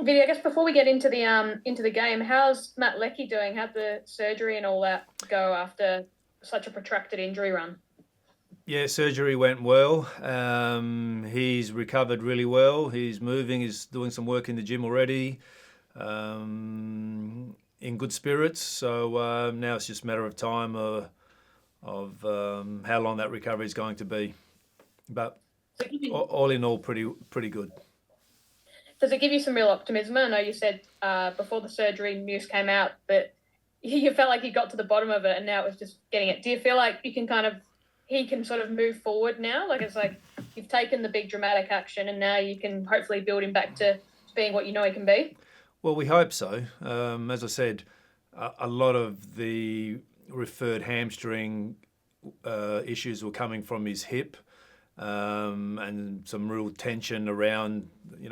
Vinny, I guess before we get into the game, how's Matt Leckie doing? How'd the surgery and all that go after such a protracted injury run? Yeah, surgery went well. He's recovered really well. He's moving. He's doing some work in the gym already. In good spirits. So now it's just a matter of time of how long that recovery is going to be. But all in all, pretty good. Does it give you some real optimism? I know you said before the surgery news came out that you felt like you got to the bottom of it and now it was just getting it. Do you feel like he can sort of move forward now? Like it's like you've taken the big dramatic action and now you can hopefully build him back to being what you know he can be? Well, we hope so. As I said, a lot of the referred hamstring issues were coming from his hip. And some real tension around,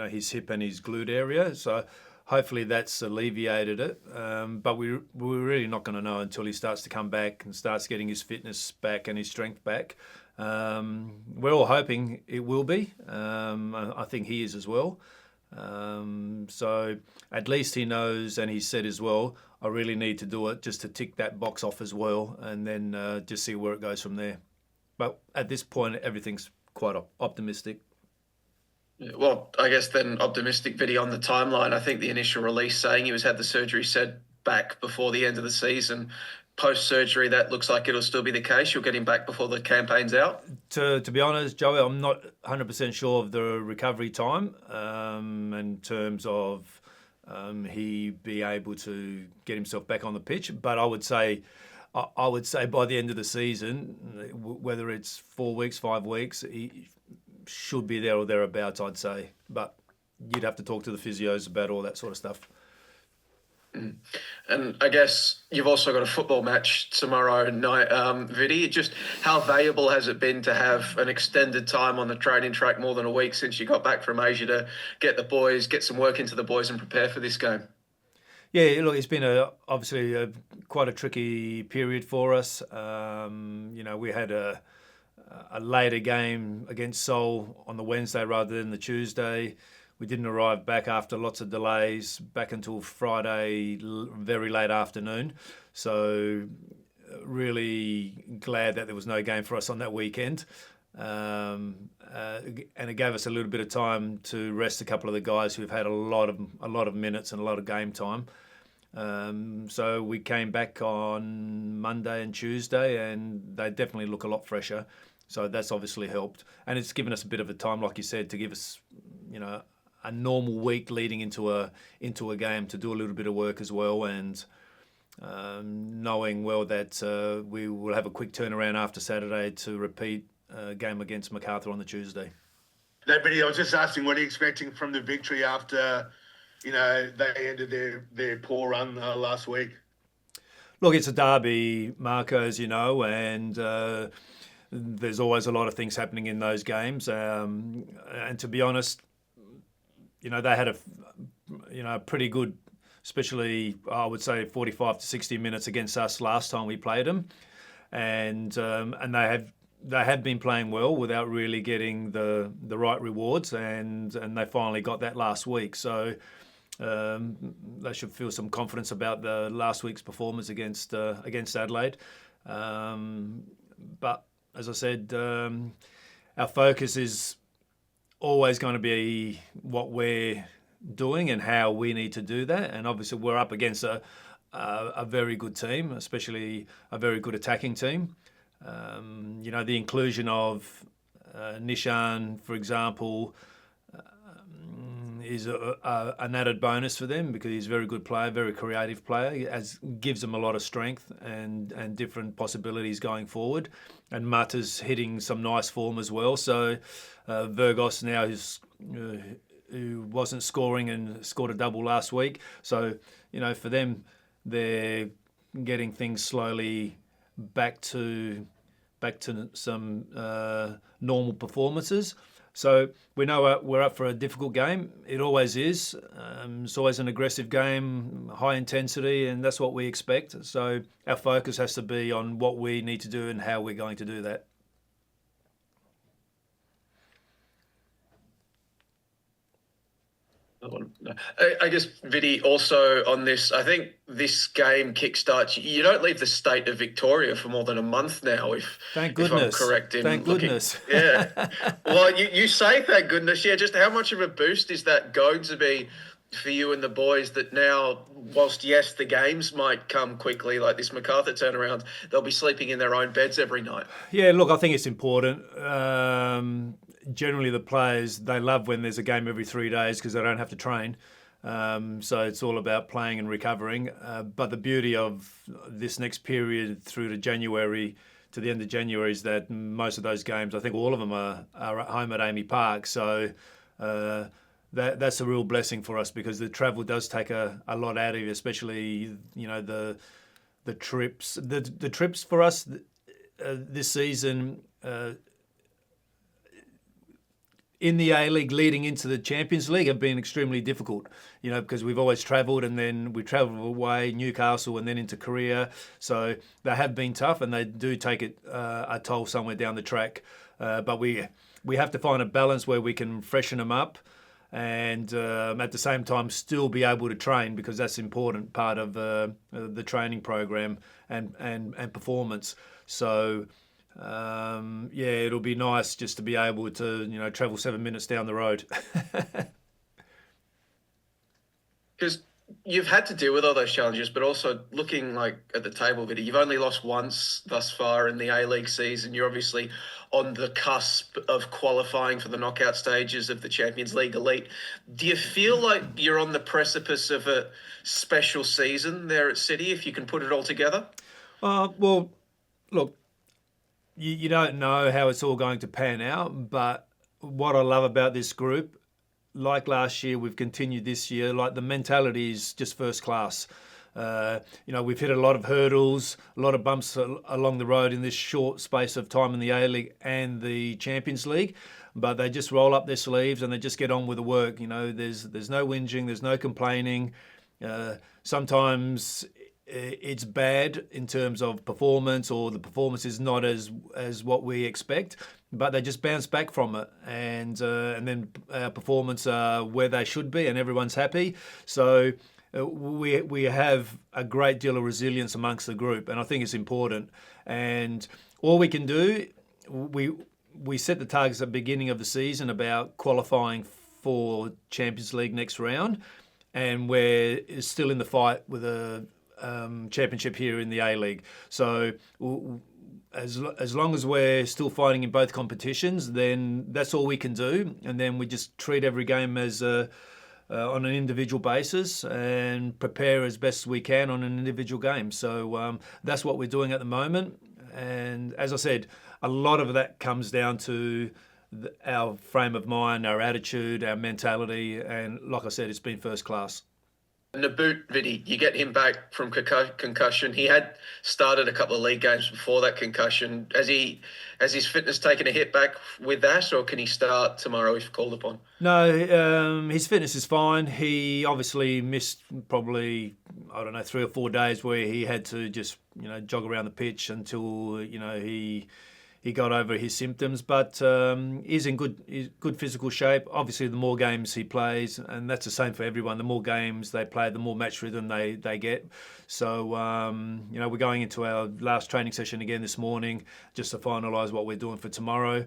his hip and his glute area. So hopefully that's alleviated it. But we're really not going to know until he starts to come back and starts getting his fitness back and his strength back. We're all hoping it will be. I think he is as well. So at least he knows, and he said as well, I really need to do it just to tick that box off as well, and then just see where it goes from there. But at this point, everything's quite optimistic. Yeah, well, I guess then optimistic, Viddy, on the timeline. I think the initial release saying he had the surgery set back before the end of the season. Post-surgery, that looks like it'll still be the case. You'll get him back before the campaign's out? To be honest, Joey, I'm not 100% sure of the recovery time in terms of he be able to get himself back on the pitch. But I would say by the end of the season, whether it's 4 weeks, 5 weeks, he should be there or thereabouts, I'd say. But you'd have to talk to the physios about all that sort of stuff. And I guess you've also got a football match tomorrow night, Viddy. Just how valuable has it been to have an extended time on the training track, more than a week since you got back from Asia, to get some work into the boys and prepare for this game? Yeah, look, it's been obviously quite a tricky period for us. We had a later game against Seoul on the Wednesday rather than the Tuesday. We didn't arrive back after lots of delays, back until Friday, very late afternoon. So really glad that there was no game for us on that weekend. And it gave us a little bit of time to rest a couple of the guys who've had a lot of minutes and a lot of game time. So we came back on Monday and Tuesday, and they definitely look a lot fresher. So that's obviously helped, and it's given us a bit of a time, like you said, to give us, a normal week leading into a game to do a little bit of work as well, and knowing well that we will have a quick turnaround after Saturday to repeat a game against MacArthur on the Tuesday. No, but I was just asking, what are you expecting from the victory after, they ended their poor run last week? Look, it's a derby, Marco, as you know, and there's always a lot of things happening in those games. And to be honest, they had a pretty good, especially I would say 45 to 60 minutes against us last time we played them, and they have been playing well without really getting the right rewards, and they finally got that last week. So they should feel some confidence about the last week's performance against Adelaide. But as I said, our focus is always going to be what we're doing and how we need to do that. And obviously we're up against a very good team, especially a very good attacking team. The inclusion of Nishan, for example, is an added bonus for them because he's a very good player, very creative player, gives them a lot of strength and different possibilities going forward. And Mata's hitting some nice form as well. So Virgos now who wasn't scoring and scored a double last week. So, for them, they're getting things slowly back to some normal performances. So we know we're up for a difficult game. It always is. It's always an aggressive game, high intensity, and that's what we expect. So our focus has to be on what we need to do and how we're going to do that. I guess, Vidi, also on this, I think this game kickstarts. You don't leave the state of Victoria for more than a month now, if Thank if I'm goodness. correct in Thank looking. goodness. Yeah. Well, you say thank goodness. Yeah, just how much of a boost is that going to be for you and the boys that now, whilst, yes, the games might come quickly, like this MacArthur turnaround, they'll be sleeping in their own beds every night? Yeah, look, I think it's important. Generally, the players, they love when there's a game every 3 days because they don't have to train. So it's all about playing and recovering. But the beauty of this next period through to January, to the end of January, is that most of those games, I think all of them are at home at Amy Park. So that's a real blessing for us because the travel does take a lot out of you, especially, the trips. The trips for us this season in the A-League leading into the Champions League have been extremely difficult, because we've always travelled and then we travel away, Newcastle and then into Korea. So they have been tough and they do take a toll somewhere down the track. But we have to find a balance where we can freshen them up and at the same time still be able to train, because that's an important part of the training program and performance. So it'll be nice just to be able to travel 7 minutes down the road. Because you've had to deal with all those challenges, but also looking like at the table, Vidi, you've only lost once thus far in the A-League season. You're obviously on the cusp of qualifying for the knockout stages of the Champions League Elite. Do you feel like you're on the precipice of a special season there at City, if you can put it all together? Well, look, you don't know how it's all going to pan out, but what I love about this group, like last year, we've continued this year, like the mentality is just first class. We've hit a lot of hurdles, a lot of bumps along the road in this short space of time in the A-League and the Champions League, but they just roll up their sleeves and they just get on with the work. There's no whinging, there's no complaining. Sometimes it's bad in terms of performance, or the performance is not as what we expect, but they just bounce back from it, and then performance are where they should be, and everyone's happy. So we have a great deal of resilience amongst the group, and I think it's important. And all we can do, we set the targets at the beginning of the season about qualifying for Champions League next round, and we're still in the fight with a championship here in the A-League. So as long as we're still fighting in both competitions, then that's all we can do. And then we just treat every game as on an individual basis and prepare as best we can on an individual game. So that's what we're doing at the moment. And as I said, a lot of that comes down to our frame of mind, our attitude, our mentality. And like I said, it's been first class. Naboot, Vidi, you get him back from concussion. He had started a couple of league games before that concussion. Has his fitness taken a hit back with that, or can he start tomorrow if called upon? No, his fitness is fine. He obviously missed probably, 3 or 4 days where he had to just, jog around the pitch until, he got over his symptoms, but he's in good physical shape. Obviously, the more games he plays, and that's the same for everyone, the more games they play, the more match rhythm they get. So, we're going into our last training session again this morning just to finalise what we're doing for tomorrow,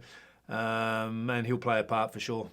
and he'll play a part for sure.